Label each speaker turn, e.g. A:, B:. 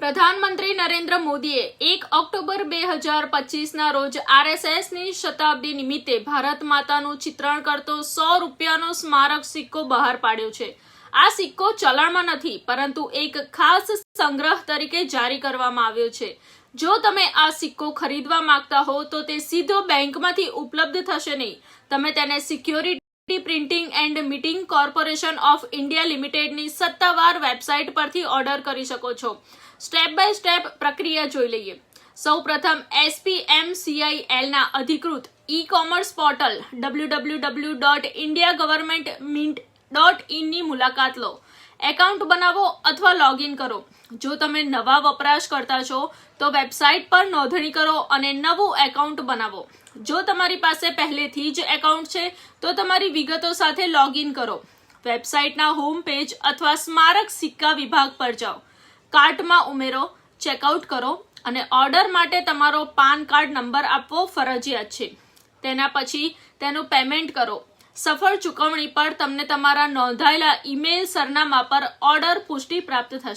A: પ્રધાનમંત્રી નરેન્દ્ર મોદીએ 1 ઓક્ટોબર 2025ના રોજ આરએસએસની શતાબ્દી નિમિત્તે ભારત માતાનું ચિત્રણ કરતો 100 રૂપિયાનો સ્મારક સિક્કો બહાર પાડ્યો છે। આ સિક્કો ચલણમાં નથી, પરંતુ એક ખાસ સંગ્રહ તરીકે જારી કરવામાં આવ્યો છે। જો તમે આ સિક્કો ખરીદવા માંગતા હો તો તે સીધો બેંકમાંથી ઉપલબ્ધ થશે નહીં। તમે તેને security printing and minting corporation of India લિમિટેડની સત્તાવાર વેબસાઇટ પરથી ઓર્ડર કરી શકો છો। સ્ટેપ બાય સ્ટેપ પ્રક્રિયા જોઈ લઈએ। સૌપ્રથમ SPMCIL ના અધિકૃત ઈ-કોમર્સ પોર્ટલ www.indiagovernmentmint.in ની મુલાકાત લો। એકાઉન્ટ બનાવો અથવા લોગિન કરો। જો તમે નવા વપરાશકર્તા છો તો વેબસાઇટ પર નોંધણી કરો અને નવું એકાઉન્ટ બનાવો। જો તમારી પાસે પહેલેથી જ એકાઉન્ટ છે તો તમારી વિગતો સાથે લોગિન કરો। વેબસાઇટના હોમ પેજ અથવા સ્મારક સિક્કા વિભાગ પર જાઓ, કાર્ટમાં ઉમેરો, ચેકઆઉટ કરો અને ઓર્ડર માટે તમારો પાન કાર્ડ નંબર આપવો ફરજિયાત છે। તેના પછી તેનું પેમેન્ટ કરો। સફળ ચૂકવણી પર તમને તમારા નોંધાયેલા ઈમેલ સરનામા પર ઓર્ડર પુષ્ટિ પ્રાપ્ત થશે।